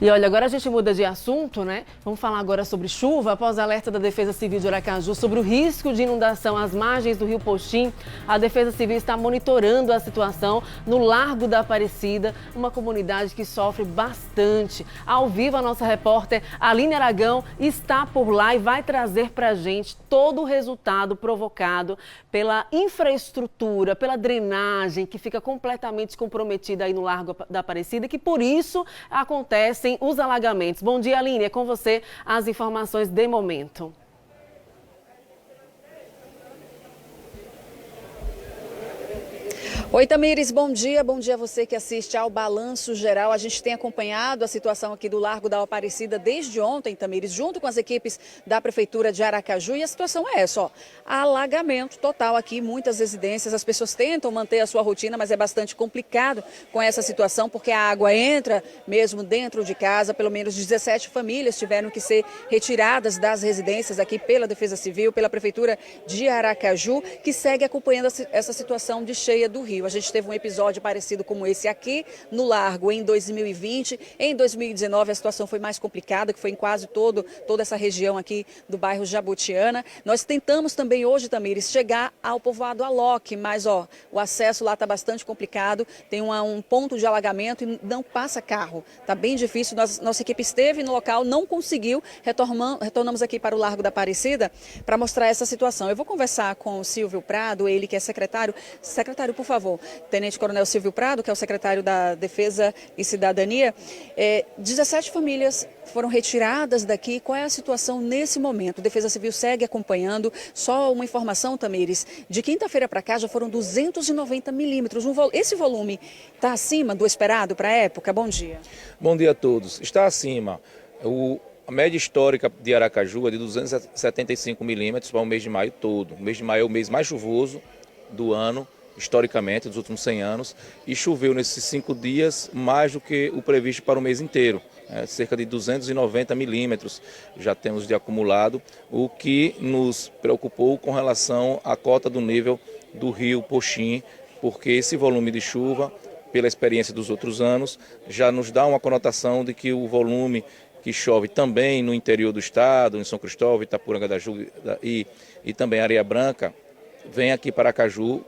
E olha, agora a gente muda de assunto, né? Vamos falar agora sobre chuva. Após alerta da Defesa Civil de Aracaju sobre o risco de inundação às margens do Rio Poxim, a Defesa Civil está monitorando a situação no Largo da Aparecida, uma comunidade que sofre bastante. Ao vivo, a nossa repórter Aline Aragão está por lá e vai trazer pra gente todo o resultado provocado pela infraestrutura, pela drenagem que fica completamente comprometida aí no Largo da Aparecida, que por isso acontecem os alagamentos. Bom dia, Aline, é com você as informações de momento. Oi, Tamires, bom dia a você que assiste ao Balanço Geral. A gente tem acompanhado a situação aqui do Largo da Aparecida desde ontem, Tamires, junto com as equipes da Prefeitura de Aracaju, e a situação é essa, ó, alagamento total aqui, muitas residências, as pessoas tentam manter a sua rotina, mas é bastante complicado com essa situação, porque a água entra mesmo dentro de casa, pelo menos 17 famílias tiveram que ser retiradas das residências aqui pela Defesa Civil, pela Prefeitura de Aracaju, que segue acompanhando essa situação de cheia do rio. A gente teve um episódio parecido como esse aqui no Largo em 2020. Em 2019 a situação foi mais complicada, que foi em quase toda essa região aqui do bairro Jabutiana. Nós tentamos também hoje, Tamires, chegar ao povoado Aloque, mas ó, o acesso lá está bastante complicado, tem um ponto de alagamento e não passa carro. Está bem difícil, nossa equipe esteve no local, não conseguiu, retornamos aqui para o Largo da Aparecida para mostrar essa situação. Eu vou conversar com o Silvio Prado, ele que é secretário. Secretário, por favor. Tenente Coronel Silvio Prado, que é o secretário da Defesa e Cidadania. 17 famílias foram retiradas daqui. Qual é a situação nesse momento? A Defesa Civil segue acompanhando. Só uma informação, Tamires, de quinta-feira para cá já foram 290 milímetros. Esse volume está acima do esperado para a época? Bom dia. Bom dia a todos. Está acima. A média histórica de Aracaju é de 275 milímetros para o mês de maio todo. O mês de maio é o mês mais chuvoso do ano, historicamente, dos últimos 100 anos, e choveu nesses 5 dias mais do que o previsto para o mês inteiro, cerca de 290 milímetros já temos de acumulado, o que nos preocupou com relação à cota do nível do rio Poxim, porque esse volume de chuva, pela experiência dos outros anos, já nos dá uma conotação de que o volume que chove também no interior do estado, em São Cristóvão, Itaporanga-da-Ju e também Areia Branca, vem aqui para Aracaju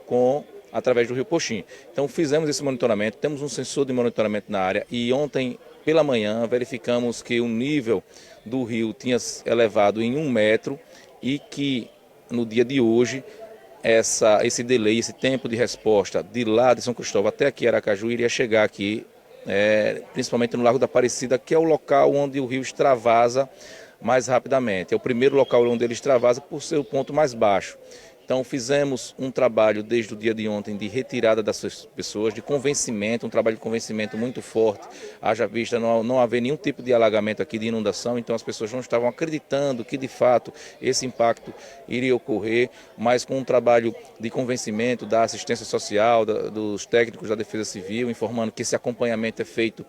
através do rio Poxim. Então fizemos esse monitoramento, temos um sensor de monitoramento na área e ontem pela manhã verificamos que o nível do rio tinha elevado em 1 metro e que no dia de hoje esse delay, esse tempo de resposta de lá de São Cristóvão até aqui Aracaju iria chegar aqui, principalmente no Largo da Aparecida, que é o local onde o rio extravasa mais rapidamente. É o primeiro local onde ele extravasa por ser o ponto mais baixo. Então fizemos um trabalho desde o dia de ontem de retirada dessas pessoas, de convencimento, um trabalho de convencimento muito forte, haja vista não haver nenhum tipo de alagamento aqui, de inundação, então as pessoas não estavam acreditando que de fato esse impacto iria ocorrer, mas com um trabalho de convencimento da assistência social, dos técnicos da Defesa Civil, informando que esse acompanhamento é feito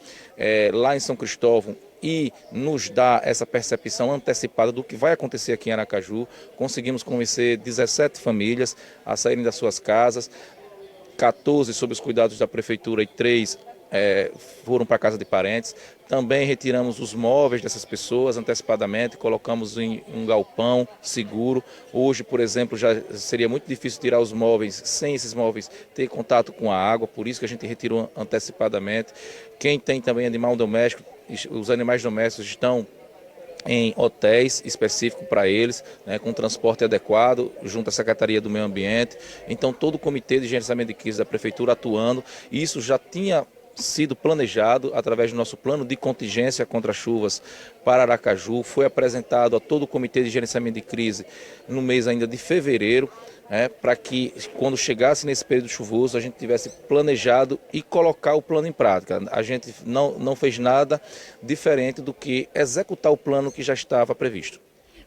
lá em São Cristóvão, e nos dá essa percepção antecipada do que vai acontecer aqui em Aracaju. Conseguimos convencer 17 famílias a saírem das suas casas, 14 sob os cuidados da Prefeitura e 3 foram para a casa de parentes. Também retiramos os móveis dessas pessoas antecipadamente, colocamos em um galpão seguro. Hoje, por exemplo, já seria muito difícil tirar os móveis, sem esses móveis ter contato com a água, por isso que a gente retirou antecipadamente. Quem tem também animal doméstico, os animais domésticos estão em hotéis específicos para eles, com transporte adequado, junto à Secretaria do Meio Ambiente. Então, todo o Comitê de Gerenciamento de Crise da Prefeitura atuando, e isso já tinha sido planejado através do nosso plano de contingência contra chuvas para Aracaju, foi apresentado a todo o Comitê de Gerenciamento de Crise no mês ainda de fevereiro, para que quando chegasse nesse período chuvoso a gente tivesse planejado e colocar o plano em prática. A gente não fez nada diferente do que executar o plano que já estava previsto.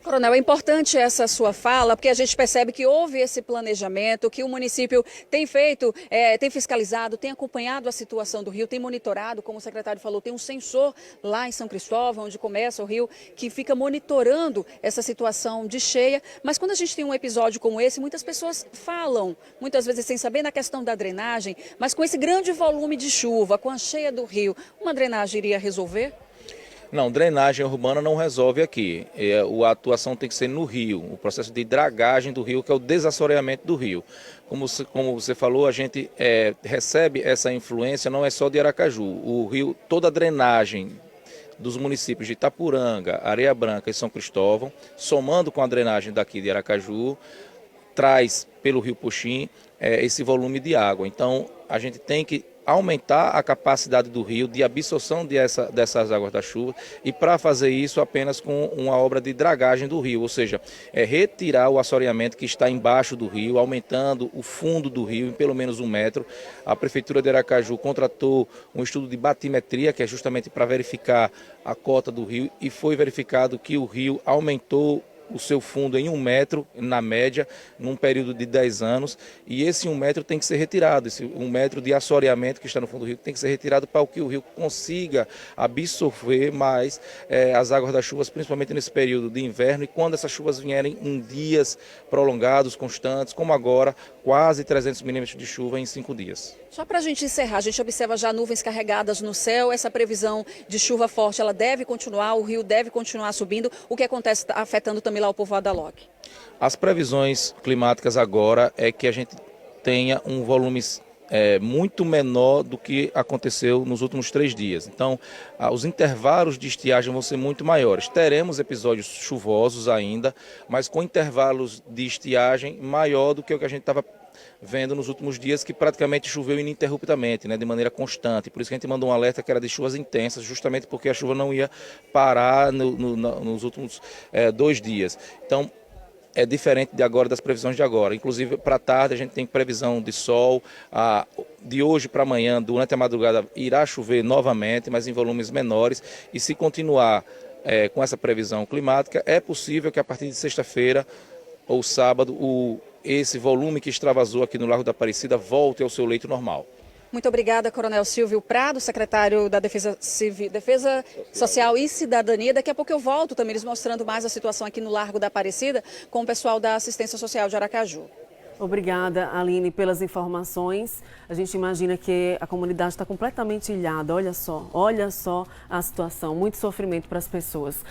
Coronel, é importante essa sua fala, porque a gente percebe que houve esse planejamento, que o município tem feito, tem fiscalizado, tem acompanhado a situação do rio, tem monitorado, como o secretário falou, tem um sensor lá em São Cristóvão, onde começa o rio, que fica monitorando essa situação de cheia. Mas quando a gente tem um episódio como esse, muitas pessoas falam, muitas vezes sem saber na questão da drenagem, mas com esse grande volume de chuva, com a cheia do rio, uma drenagem iria resolver? Não, drenagem urbana não resolve aqui. A atuação tem que ser no rio, o processo de dragagem do rio, que é o desassoreamento do rio. Como você falou, a gente recebe essa influência, não é só de Aracaju. O rio, toda a drenagem dos municípios de Itapuranga, Areia Branca e São Cristóvão, somando com a drenagem daqui de Aracaju, traz pelo Rio Poxim esse volume de água. Então, a gente tem que aumentar a capacidade do rio de absorção dessas águas da chuva, e para fazer isso apenas com uma obra de dragagem do rio, ou seja, retirar o assoreamento que está embaixo do rio, aumentando o fundo do rio em pelo menos 1 metro. A Prefeitura de Aracaju contratou um estudo de batimetria, que é justamente para verificar a cota do rio, e foi verificado que o rio aumentou o seu fundo em 1 metro, na média, num período de 10 anos, e esse 1 metro tem que ser retirado, esse 1 metro de assoreamento que está no fundo do rio tem que ser retirado para que o rio consiga absorver mais as águas das chuvas, principalmente nesse período de inverno, e quando essas chuvas vierem em dias prolongados, constantes, como agora, quase 300 milímetros de chuva em 5 dias. Só para a gente encerrar, a gente observa já nuvens carregadas no céu, essa previsão de chuva forte, ela deve continuar, o rio deve continuar subindo. O que acontece afetando também lá o povoado da Loque? As previsões climáticas agora é que a gente tenha um volume muito menor do que aconteceu nos últimos 3 dias. Então, os intervalos de estiagem vão ser muito maiores. Teremos episódios chuvosos ainda, mas com intervalos de estiagem maior do que o que a gente estava vendo nos últimos dias, que praticamente choveu ininterruptamente, de maneira constante. Por isso que a gente mandou um alerta que era de chuvas intensas, justamente porque a chuva não ia parar nos últimos 2 dias. Então, é diferente de agora, das previsões de agora. Inclusive, para tarde, a gente tem previsão de sol. De hoje para amanhã, durante a madrugada, irá chover novamente, mas em volumes menores. E se continuar com essa previsão climática, é possível que a partir de sexta-feira ou sábado, esse volume que extravasou aqui no Largo da Aparecida volte ao seu leito normal. Muito obrigada, Coronel Silvio Prado, secretário da Defesa Social e Cidadania. Daqui a pouco eu volto também, eles mostrando mais a situação aqui no Largo da Aparecida com o pessoal da Assistência Social de Aracaju. Obrigada, Aline, pelas informações. A gente imagina que a comunidade está completamente ilhada. Olha só a situação, muito sofrimento para as pessoas.